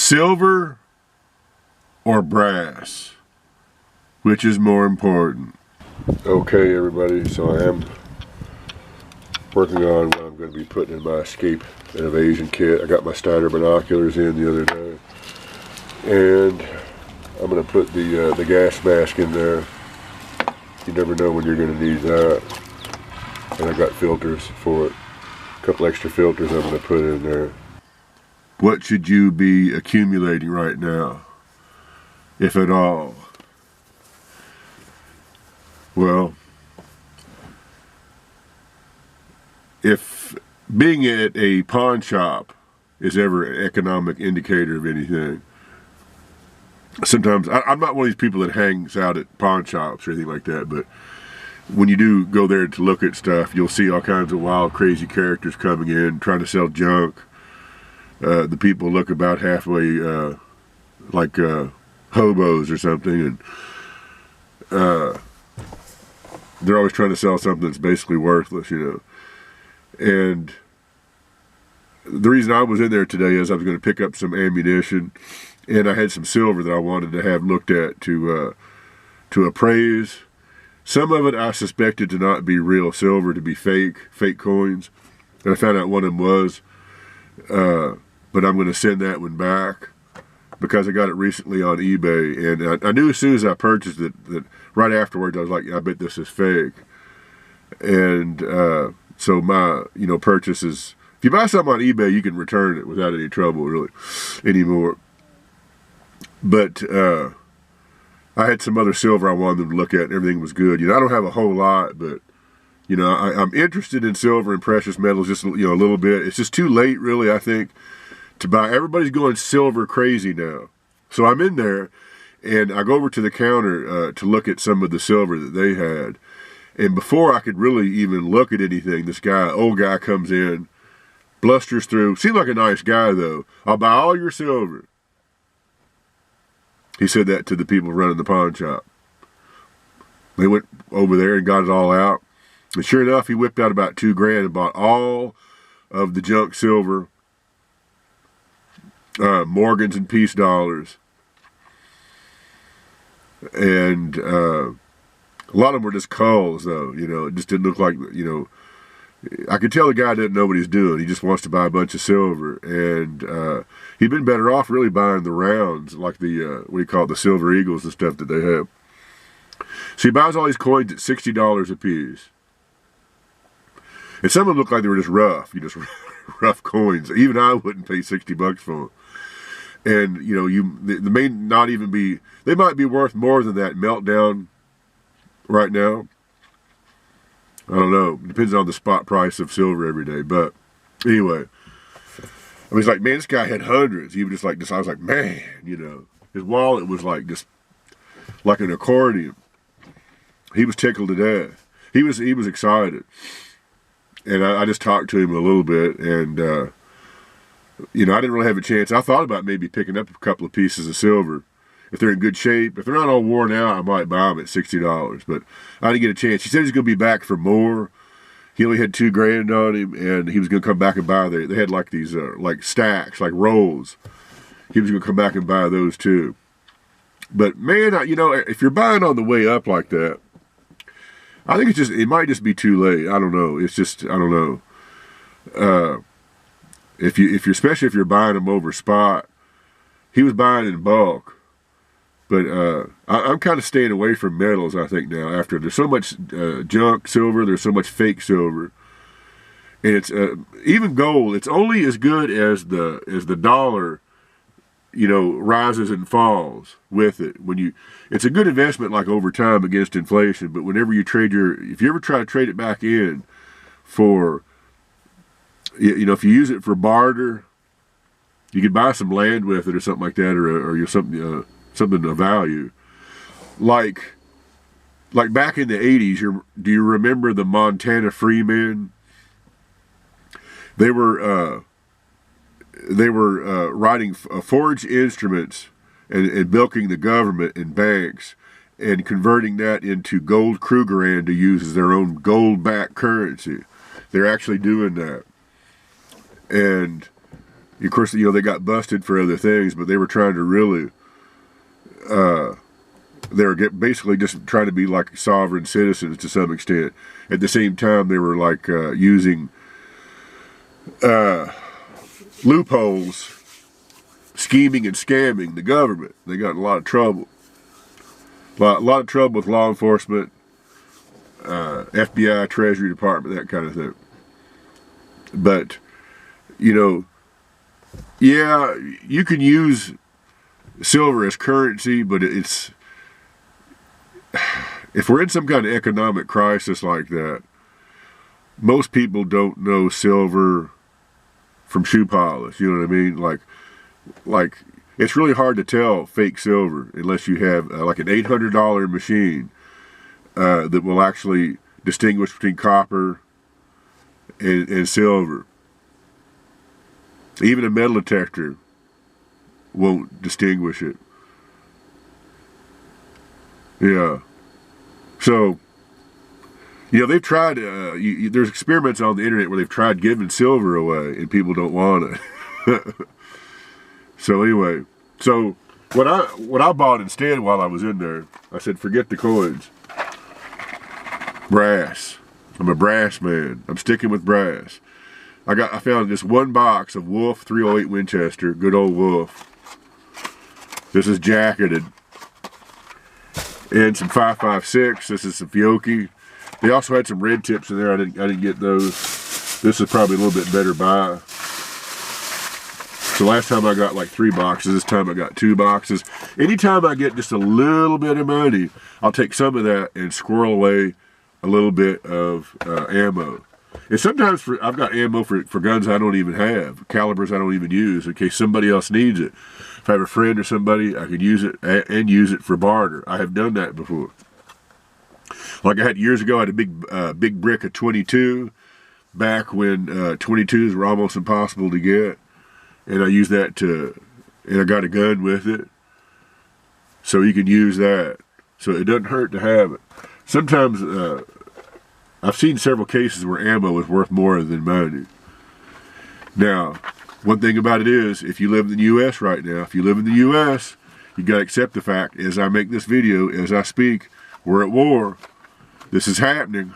Silver or brass? Which is more important? Okay, everybody, so I am working on what I'm going to be putting in my escape and evasion kit. I got my Steiner binoculars in the other day, and I'm going to put the gas mask in there. You never know when you're going to need that. And I got filters for it. A couple extra filters I'm going to put in there. What should you be accumulating right now, if at all? Well, if being at a pawn shop is ever an economic indicator of anything, sometimes, I'm not one of these people that hangs out at pawn shops or anything like that, but when you do go there to look at stuff, you'll see all kinds of wild, crazy characters coming in, trying to sell junk. The people look about halfway like hobos or something, and they're always trying to sell something that's basically worthless, you know. And the reason I was in there today is I was going to pick up some ammunition, and I had some silver that I wanted to have looked at to appraise. Some of it I suspected to not be real silver, to be fake coins. And I found out one of them was. But I'm going to send that one back because I got it recently on eBay. And I knew as soon as I purchased it that right afterwards I was like, I bet this is fake. And so my, purchase is, if you buy something on eBay, you can return it without any trouble really anymore. But I had some other silver I wanted them to look at, and everything was good. I don't have a whole lot, but I'm interested in silver and precious metals just a little bit. It's just too late, really, I think, to buy. Everybody's going silver crazy now. So I'm in there, and I go over to the counter to look at some of the silver that they had. And before I could really even look at anything, this old guy comes in, blusters through. Seemed like a nice guy, though. I'll buy all your silver. He said that to the people running the pawn shop. They went over there and got it all out. And sure enough, he whipped out about $2,000 and bought all of the junk silver, Morgans and peace dollars. And a lot of them were just culls, though. It just didn't look like, I could tell the guy didn't know what he's doing. He just wants to buy a bunch of silver. And he'd been better off really buying the rounds, like the, the Silver Eagles and stuff that they have. So he buys all these coins at $60 a piece. And some of them looked like they were just rough, rough coins. Even I wouldn't pay $60 for them. And, they may not even be, they might be worth more than that meltdown right now. I don't know. It depends on the spot price of silver every day. But anyway, I was like, man, this guy had hundreds. He was just like this. I was like, man, his wallet was like just like an accordion. He was tickled to death. He was excited. And I just talked to him a little bit, and I didn't really have a chance. I thought about maybe picking up a couple of pieces of silver. If they're in good shape, if they're not all worn out, I might buy them at $60. But I didn't get a chance. He said he's going to be back for more. He only had $2,000 on him, and he was going to come back and buy. They had like these like stacks, like rolls. He was going to come back and buy those too. But man, if you're buying on the way up like that, I think it might just be too late. I don't know. It's just, I don't know. Especially if you're buying them over spot, he was buying in bulk. But I'm kind of staying away from metals, I think, now. After there's so much junk silver, there's so much fake silver, and it's even gold. It's only as good as the dollar, rises and falls with it. It's a good investment, like over time against inflation. But whenever you if you ever try to trade it back in for, if you use it for barter, you could buy some land with it or something like that, or something. Something of value, like back in the 80s. Do you remember the Montana Freemen? They were writing forged instruments and bilking the government and banks and converting that into gold Krugerrand to use as their own gold-backed currency. They're actually doing that, and Of course, they got busted for other things, but they were trying to really, they were basically just trying to be like sovereign citizens to some extent. At the same time, they were like using loopholes, scheming and scamming the government. They got in a lot of trouble. A lot of trouble with law enforcement, FBI, Treasury Department, that kind of thing. But, yeah, you can use silver as currency, but if we're in some kind of economic crisis like that, most people don't know silver from shoe polish. You know what I mean? Like it's really hard to tell fake silver unless you have like an $800 machine that will actually distinguish between copper and silver. Even a metal detector won't distinguish it. Yeah. So, they've tried, there's experiments on the internet where they've tried giving silver away and people don't want it. So anyway, what I bought instead while I was in there, I said, forget the coins. Brass. I'm a brass man. I'm sticking with brass. I found this one box of Wolf 308 Winchester, good old Wolf. This is jacketed. And some 5.56. This is some Fiocchi. They also had some red tips in there. I didn't get those. This is probably a little bit better buy. So last time I got like 3 boxes. This time I got 2 boxes. Anytime I get just a little bit of money, I'll take some of that and squirrel away a little bit of ammo. And sometimes I've got ammo for guns I don't even have, calibers I don't even use, in case somebody else needs it. If I have a friend or somebody, I could use it and use it for barter. I have done that before. Like I had years ago, I had a big brick of 22, back when 22s were almost impossible to get. And I used that and I got a gun with it. So you can use that. So it doesn't hurt to have it. Sometimes, I've seen several cases where ammo is worth more than money. Now, one thing about it is, if you live in the U.S. right now, if you live in the U.S., you got to accept the fact, as I make this video, as I speak, we're at war. This is happening.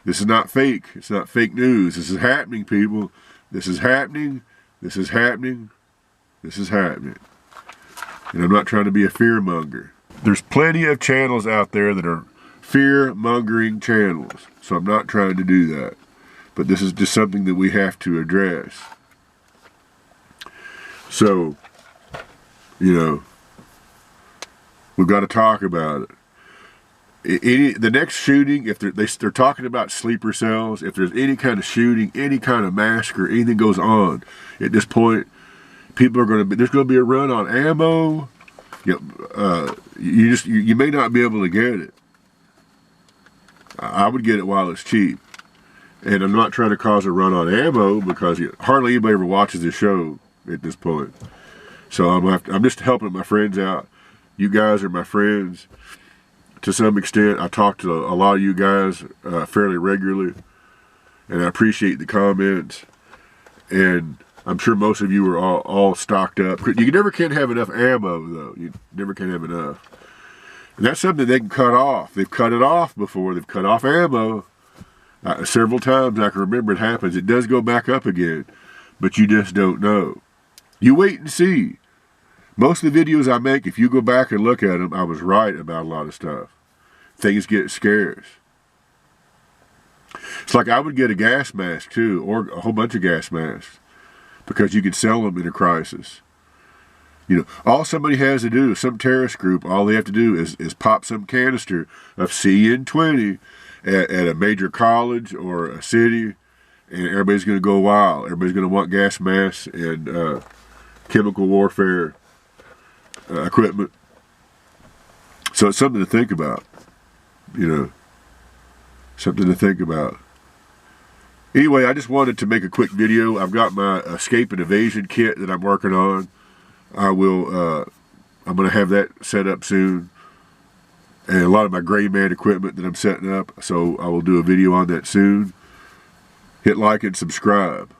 This is not fake. It's not fake news. This is happening, people. This is happening. This is happening. This is happening. And I'm not trying to be a fearmonger. There's plenty of channels out there that are fear-mongering channels. So I'm not trying to do that. But this is just something that we have to address. So, we've got to talk about it. The next shooting, if they're talking about sleeper cells, if there's any kind of shooting, any kind of massacre, anything goes on, at this point, there's going to be a run on ammo. You may not be able to get it. I would get it while it's cheap. And I'm not trying to cause a run on ammo because hardly anybody ever watches this show at this point. So I'm just helping my friends out. You guys are my friends. To some extent, I talk to a lot of you guys fairly regularly. And I appreciate the comments. And I'm sure most of you are all stocked up. You never can have enough ammo, though. You never can have enough. And that's something they can cut off. They've cut it off before. They've cut off ammo. Several times I can remember it happens. It does go back up again. But you just don't know. You wait and see. Most of the videos I make, if you go back and look at them, I was right about a lot of stuff. Things get scarce. It's like I would get a gas mask, too, or a whole bunch of gas masks. Because you could sell them in a crisis. All somebody has to do, some terrorist group, all they have to do is pop some canister of CN20 at a major college or a city, and everybody's going to go wild. Everybody's going to want gas masks and chemical warfare equipment. So it's something to think about. Something to think about. Anyway, I just wanted to make a quick video. I've got my escape and evasion kit that I'm working on. I'm going to have that set up soon. And a lot of my Gray Man equipment that I'm setting up. So I will do a video on that soon. Hit like and subscribe.